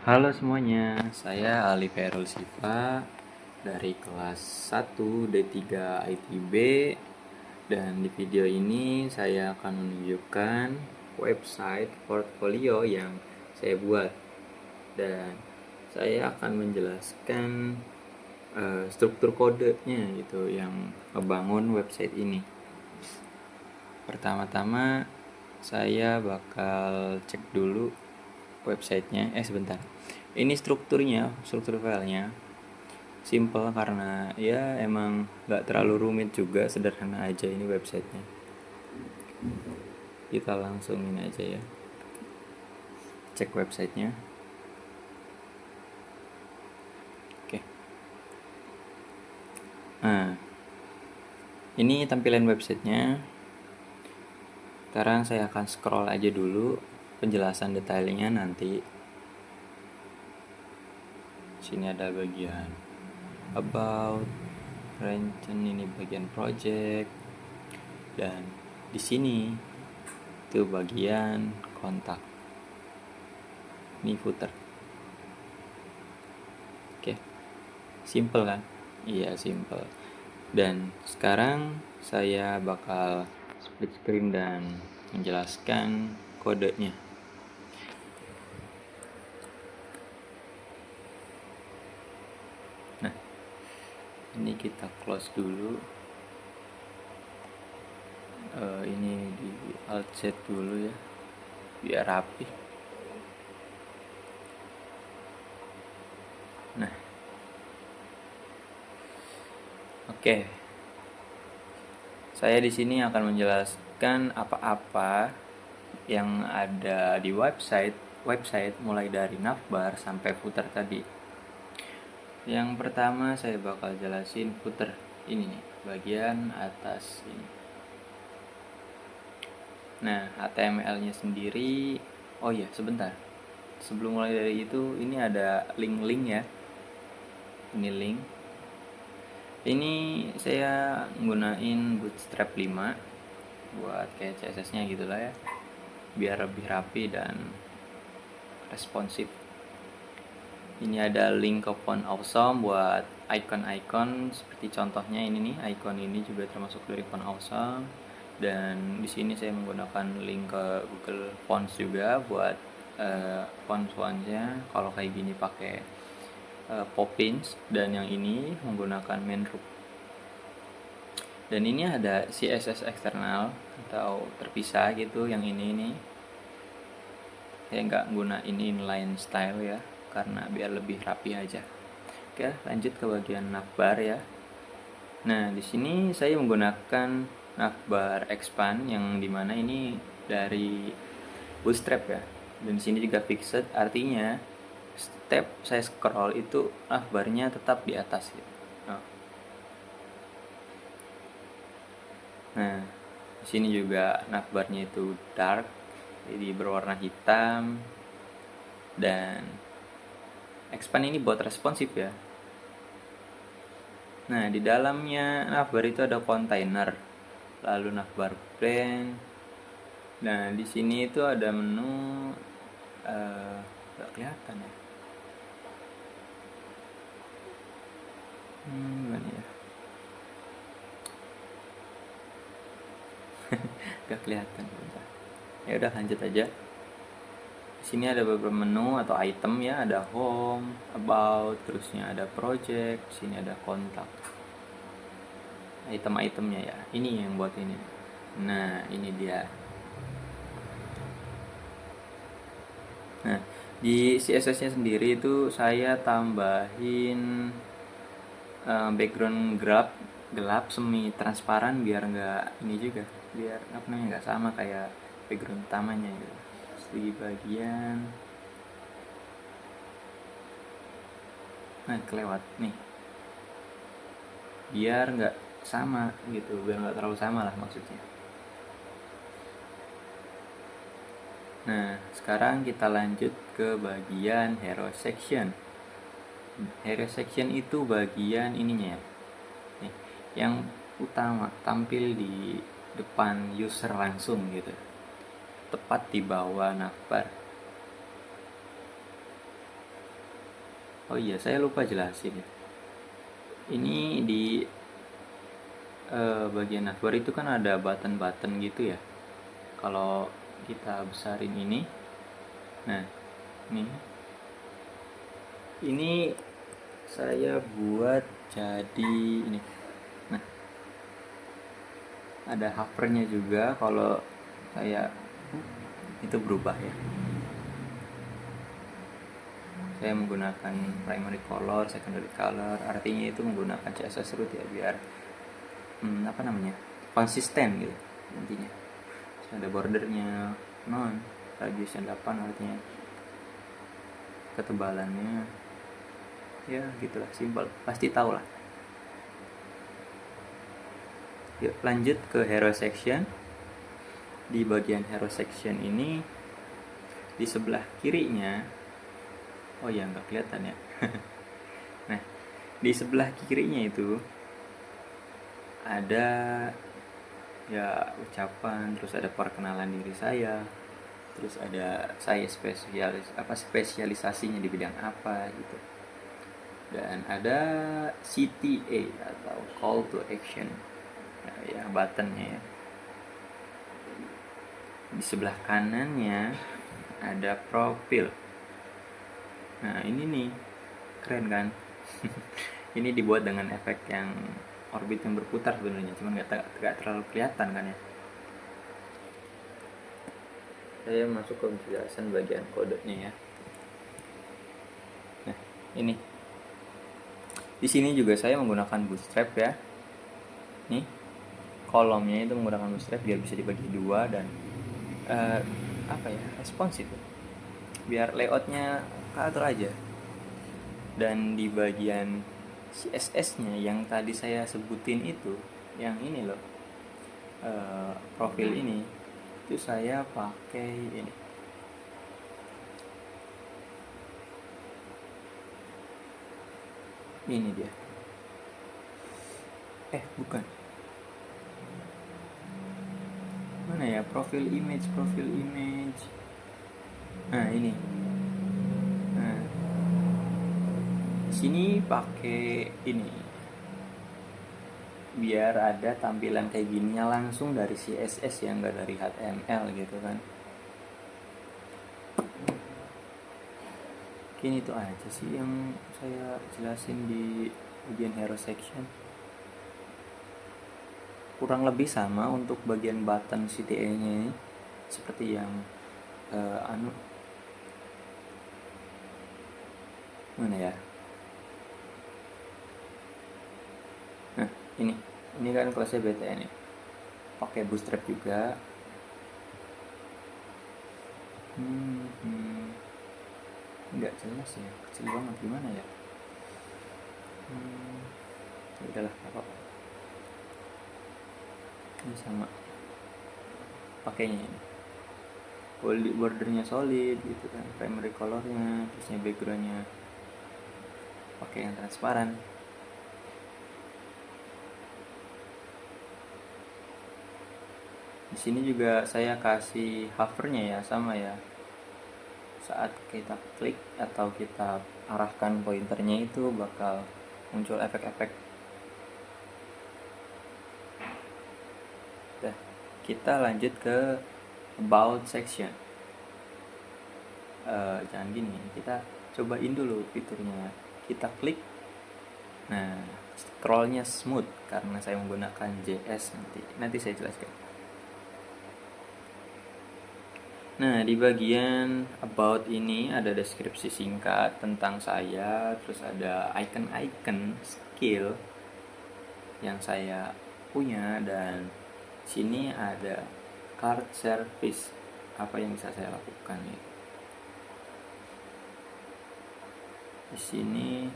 Halo semuanya, saya Ali Khairul Sifa dari kelas 1 D3 ITB, dan di video ini saya akan menunjukkan website portfolio yang saya buat, dan saya akan menjelaskan struktur kodenya gitu yang ngebangun website ini. Pertama-tama saya bakal cek dulu websitenya. Sebentar, ini struktur filenya simple karena ya emang nggak terlalu rumit juga, sederhana aja ini websitenya. Kita langsung ini aja ya, cek websitenya. Oke, nah ini tampilan websitenya. Sekarang saya akan scroll aja dulu penjelasan detailnya nanti. Sini ada bagian about, rangen ini bagian project, dan di sini itu bagian kontak. Ini footer. Oke, simple kan? Iya, simple. Dan sekarang saya bakal split screen dan menjelaskan kodenya. Nah, ini kita close dulu. Ini di alt Z dulu ya, biar rapi. Nah, oke. Saya di sini akan menjelaskan apa-apa yang ada di website mulai dari navbar sampai footer tadi. Yang pertama saya bakal jelasin footer ini nih, bagian atas ini. Nah, HTML-nya sendiri, oh iya sebentar. Sebelum mulai dari itu, ini ada link-link ya. Ini link. Ini saya gunain Bootstrap 5 buat kayak CSS-nya gitu lah ya, biar lebih rapi dan responsif. Ini ada link ke font awesome buat icon-icon, seperti contohnya ini nih, icon ini juga termasuk dari font awesome. Dan di sini saya menggunakan link ke Google Fonts juga buat font-fontnya. Kalau kayak gini pakai Poppins, dan yang ini menggunakan Manroop. Dan ini ada CSS eksternal atau terpisah gitu, yang ini nih. Saya nggak gunain inline style ya, karena biar lebih rapi aja. Oke, lanjut ke bagian navbar ya. Nah, di sini saya menggunakan navbar expand, yang dimana ini dari Bootstrap ya. Dan di sini juga fixed, artinya step saya scroll itu navbarnya tetap di atas gitu. Nah, di sini juga navbarnya itu dark, jadi berwarna hitam. Dan expand ini buat responsif ya. Nah, di dalamnya navbar itu ada container, lalu navbar plan. Nah, di sini itu ada menu, nggak kelihatan ya. Gimana ya? Nggak kelihatan. Ya udah, lanjut aja. Di sini ada beberapa menu atau item ya, ada home, about, terusnya ada project, di sini ada kontak. Item-itemnya ya, ini yang buat ini. Nah, ini dia. Nah, di CSS-nya sendiri itu saya tambahin background gelap semi transparan, biar nggak ini juga, biar apa namanya, nggak sama kayak background utamanya gitu. Di bagian, nah kelewat nih, biar nggak sama gitu, biar nggak terlalu sama lah maksudnya. Nah, sekarang kita lanjut ke bagian hero section. Hero section itu bagian ininya ya, nih, yang utama tampil di depan user langsung gitu, tepat di bawah navbar. Oh iya, saya lupa jelasin ya. Ini di bagian navbar itu kan ada button-button gitu ya. Kalau kita besarin ini, nah ini saya buat jadi ini. Nah, ada hovernya juga kalau saya itu berubah ya. Saya menggunakan primary color, secondary color, artinya itu menggunakan CSS root ya biar apa namanya konsisten gitu intinya. Ada bordernya non, radiusnya 8 artinya ketebalannya ya gitulah, simpel, pasti tahu lah. Yuk lanjut ke hero section. Di bagian hero section ini di sebelah kirinya, oh ya nggak kelihatan ya. Nah, di sebelah kirinya itu ada ya ucapan, terus ada perkenalan diri saya, terus ada saya spesialisasinya di bidang apa gitu, dan ada CTA atau call to action ya buttonnya ya. Di sebelah kanannya ada profil. Nah ini nih keren kan. Ini dibuat dengan efek yang orbit yang berputar sebenarnya, cuman nggak terlalu kelihatan kan ya. Saya masuk ke penjelasan bagian kodenya ya. Nah ini di sini juga saya menggunakan bootstrap ya. Nih kolomnya itu menggunakan bootstrap biar bisa dibagi dua dan apa ya, responsif biar layoutnya keatur aja. Dan di bagian CSS-nya yang tadi saya sebutin itu, yang ini loh, profil ini, itu saya pakai ini dia. Bukan, mana ya, profil image. Nah ini, nah sini pakai ini biar ada tampilan kayak gininya langsung dari CSS ya, nggak dari HTML gitu kan. Mungkin itu aja sih yang saya jelasin di bagian hero section. Kurang lebih sama untuk bagian button CTA-nya ini, seperti yang mana ya. Nah ini kan kelasnya BTN ya, pakai bootstrap juga. Nggak jelas ya, kecil banget, gimana ya. Udahlah, apa-apa. Ini sama pakainya ini, bordernya solid gitu kan, primary colornya, terusnya backgroundnya pakai yang transparan. Di sini juga saya kasih hovernya ya, sama ya, saat kita klik atau kita arahkan pointernya itu bakal muncul efek-efek. Nah, kita lanjut ke about section. Jangan gini, kita cobain dulu fiturnya. Kita klik, nah scrollnya smooth karena saya menggunakan JS. Nanti saya jelaskan. Nah, di bagian about ini ada deskripsi singkat tentang saya, terus ada icon-icon skill yang saya punya, dan sini ada card service, apa yang bisa saya lakukan ya. Di sini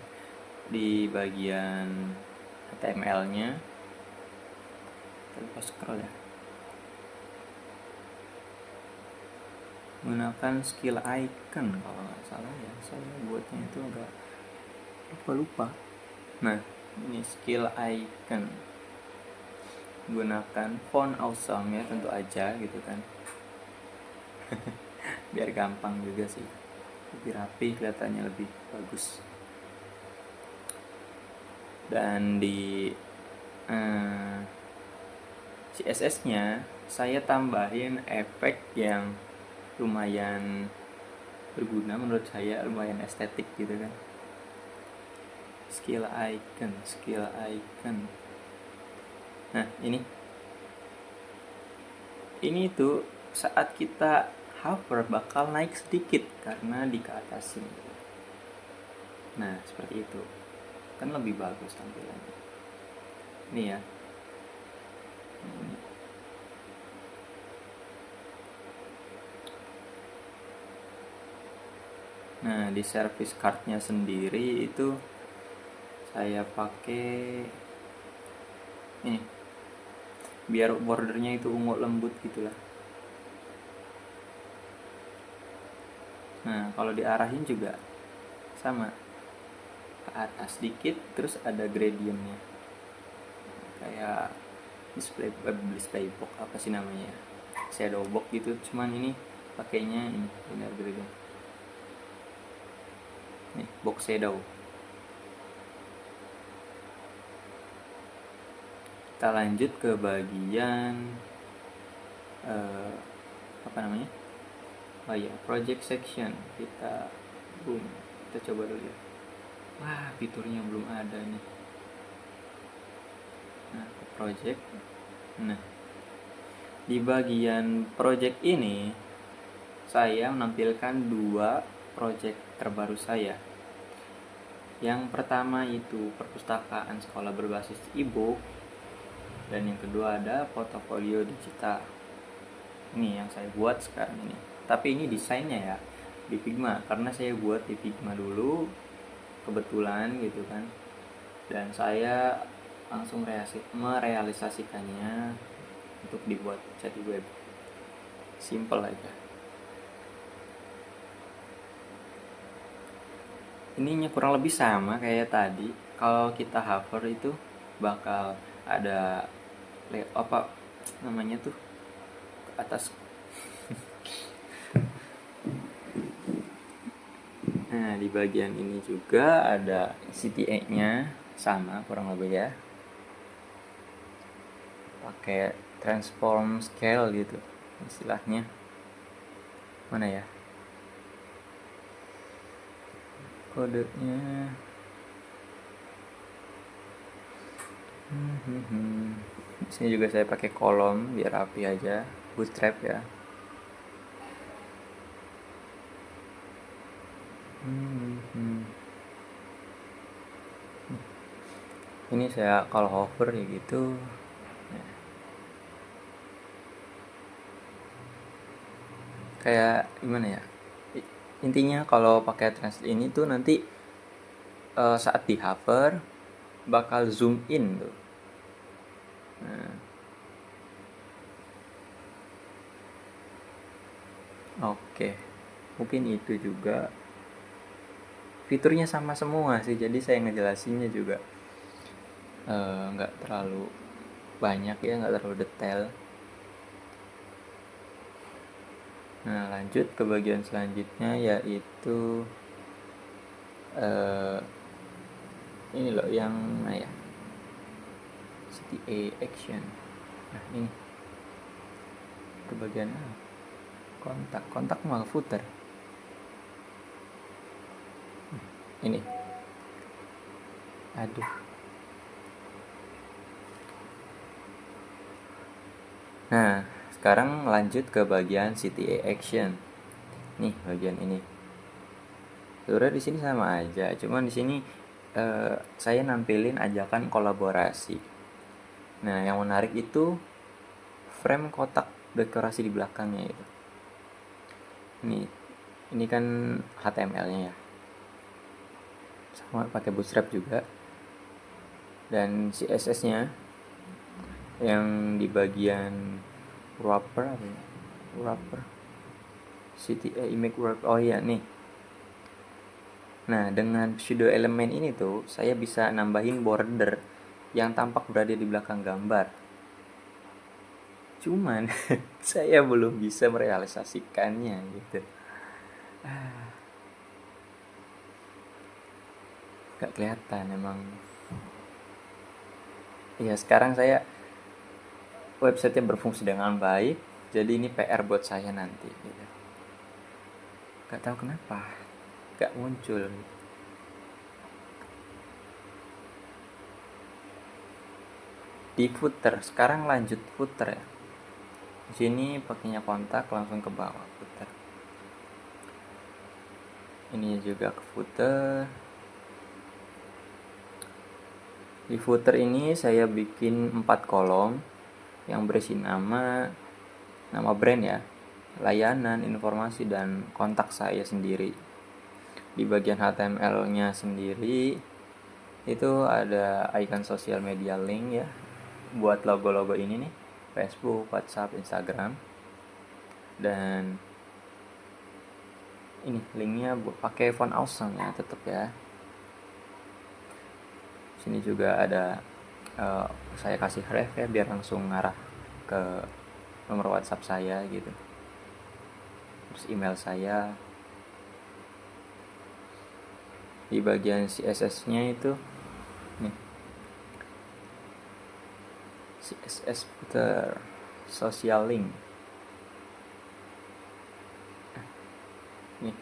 di bagian HTML-nya kita lupa scroll ya. Menggunakan skill icon kalau nggak salah ya, saya buatnya itu agak lupa. Nah ini skill icon, gunakan font awesome ya, tentu aja gitu kan. Biar gampang juga sih, lebih rapi, kelihatannya lebih bagus. Dan di CSS-nya saya tambahin efek yang lumayan berguna menurut saya, lumayan estetik gitu kan. Skill icon. Nah, ini tuh saat kita hover bakal naik sedikit karena di ke atas ini. Nah, seperti itu. Kan lebih bagus tampilannya. Ini ya. Nah, di service card-nya sendiri itu saya pakai ini biar bordernya itu ungu lembut gitulah. Nah, kalau diarahin juga sama, ke atas dikit terus ada gradientnya, kayak display box apa sih namanya, shadow box gitu, cuman ini pakainya ini linear gradient, nih box shadow. Kita lanjut ke bagian apa namanya, oh ya, project section. Kita coba dulu ya. Wah, fiturnya belum ada nih. Nah, ke project. Nah, di bagian project ini saya menampilkan 2 project terbaru saya. Yang pertama itu perpustakaan sekolah berbasis e-book, dan yang kedua ada portofolio digital. Ini yang saya buat sekarang ini. Tapi ini desainnya ya di Figma, karena saya buat di Figma dulu kebetulan gitu kan. Dan saya langsung merealisasikannya untuk dibuat jadi web. Simple aja. Ininya kurang lebih sama kayak tadi. Kalau kita hover itu bakal ada apa namanya tuh, ke atas. Nah, di bagian ini juga ada CTA-nya sama kurang lebih ya. Pakai transform scale gitu istilahnya. Mana ya kodenya? Di sini juga saya pakai kolom biar rapi aja, bootstrap ya. Ini saya kalau hover ya gitu. Kayak gimana ya? Intinya kalau pakai translate ini tuh nanti saat di hover bakal zoom in tuh. Nah, oke. Mungkin itu juga. Fiturnya sama semua sih, jadi saya ngejelasinnya juga nggak terlalu banyak ya, nggak terlalu detail. Nah, lanjut ke bagian selanjutnya yaitu ini loh yang mana ya, CTA action. Nah, ini ke bagian kontak malah footer. Ini aduh. Nah, sekarang lanjut ke bagian CTA action. Nih bagian ini. Sebenarnya di sini sama aja, cuman di sini saya nampilin ajakan kolaborasi. Nah, yang menarik itu frame kotak dekorasi di belakangnya itu. Ini kan HTML-nya ya. Sama pakai bootstrap juga. Dan CSS-nya yang di bagian wrapper apa ya? Wrapper CTA image wrapper. Oh iya nih. Nah, dengan pseudo elemen ini tuh saya bisa nambahin border yang tampak berada di belakang gambar. Cuman saya belum bisa merealisasikannya gitu. Gak kelihatan emang. Ya sekarang saya websitenya berfungsi dengan baik, jadi ini PR buat saya nanti gitu. Gak tahu kenapa gak muncul. Di footer sekarang lanjut footer ya. Di sini pakainya kontak langsung ke bawah footer. Ini juga ke footer. Di footer ini saya bikin 4 kolom yang berisi nama brand ya, layanan, informasi, dan kontak saya sendiri. Di bagian HTML-nya sendiri itu ada icon sosial media link ya, buat logo-logo ini nih, Facebook, WhatsApp, Instagram. Dan ini linknya pakai font awesome ya, tetap ya. Sini juga ada saya kasih ref ya biar langsung ngarah ke nomor WhatsApp saya gitu. Terus email saya. Di bagian CSS-nya itu nih, CSS footer social link. Nih,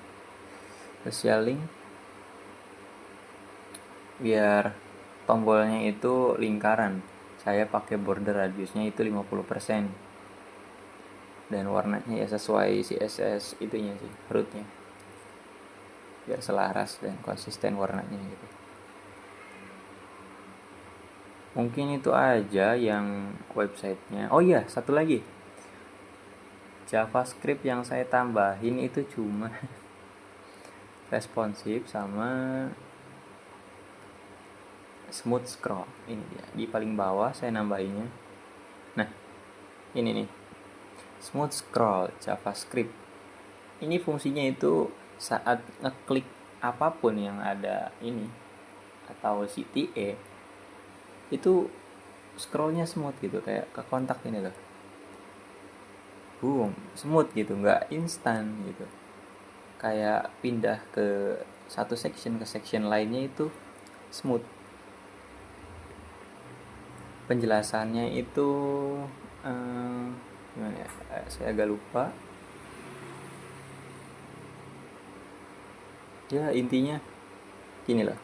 social link biar tombolnya itu lingkaran. Saya pakai border radiusnya itu 50%. Dan warnanya ya sesuai CSS itunya sih, rootnya. Biar selaras dan konsisten warnanya gitu. Mungkin itu aja yang websitenya. Oh iya, satu lagi. JavaScript yang saya tambahin itu cuma responsif sama smooth scroll. Ini dia, di paling bawah saya nambahinnya. Nah, ini nih, smooth scroll JavaScript. Ini fungsinya itu saat ngeklik apapun yang ada ini atau CTA itu scrollnya smooth gitu, kayak ke kontak ini loh, boom, smooth gitu, nggak instan gitu, kayak pindah ke satu section ke section lainnya itu smooth. Penjelasannya itu gimana ya, saya agak lupa ya, intinya gini loh,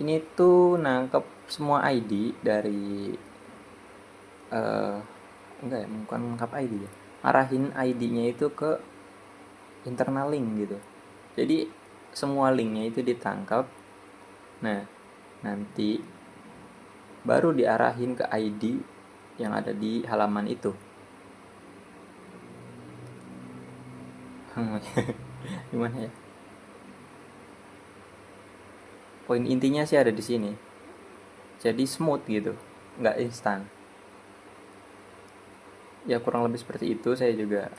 ini tuh nangkep semua ID dari enggak ya, bukan nangkep ID ya, arahin ID-nya itu ke internal link gitu, jadi semua linknya itu ditangkap. Nah, nanti baru diarahin ke ID yang ada di halaman itu. Gimana ya? Poin intinya sih ada di sini. Jadi smooth gitu, nggak instan. Ya kurang lebih seperti itu. Saya juga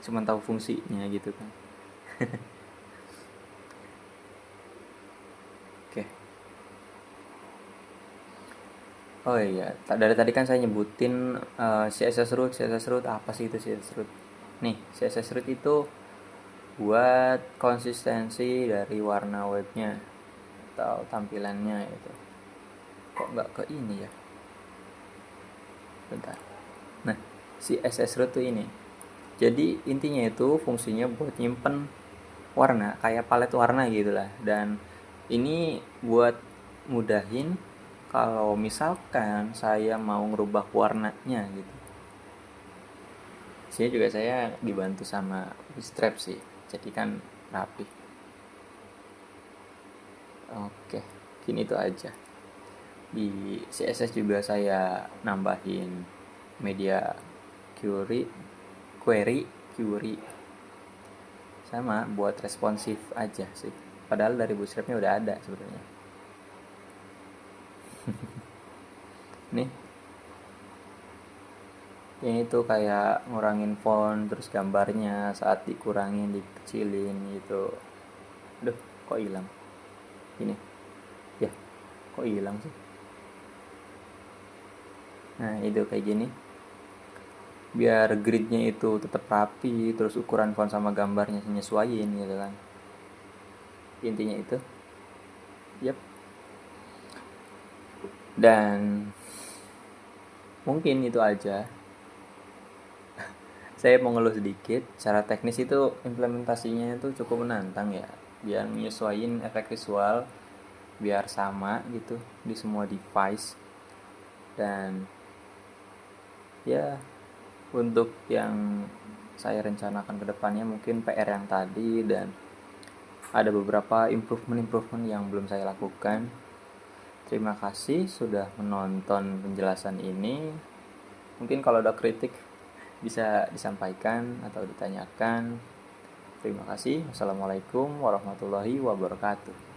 cuma tahu fungsinya gitu kan. Oke. Oh iya, dari tadi kan saya nyebutin CSS root apa sih itu CSS root? Nih, CSS root itu buat konsistensi dari warna webnya atau tampilannya itu. Kok nggak ke ini ya? Bentar. Nah, CSS root tuh ini. Jadi intinya itu fungsinya buat nyimpen warna, kayak palet warna gitulah. Dan ini buat mudahin kalau misalkan saya mau ngerubah warnanya gitu. Sini juga saya dibantu sama Bootstrap sih, jadi kan rapi. Oke, gini itu aja. Di CSS juga saya nambahin media query, query sama buat responsif aja sih. Padahal dari Bootstrapnya udah ada sebenarnya. Nih, ini tuh kayak ngurangin font, terus gambarnya saat dikurangin, dikecilin gitu. Aduh, kok hilang? Ini, ya, kok hilang sih? Nah, itu kayak gini. Biar gridnya itu tetap rapi, terus ukuran font sama gambarnya menyesuaikan gitu kan. Intinya itu. Yap. Dan mungkin itu aja. Saya mau ngeluh sedikit, secara teknis itu implementasinya itu cukup menantang ya. Biar menyesuaikan efek visual biar sama gitu di semua device. Dan ya, untuk yang saya rencanakan ke depannya mungkin PR yang tadi, dan ada beberapa improvement yang belum saya lakukan. Terima kasih sudah menonton penjelasan ini. Mungkin kalau ada kritik bisa disampaikan atau ditanyakan. Terima kasih. Wassalamualaikum warahmatullahi wabarakatuh.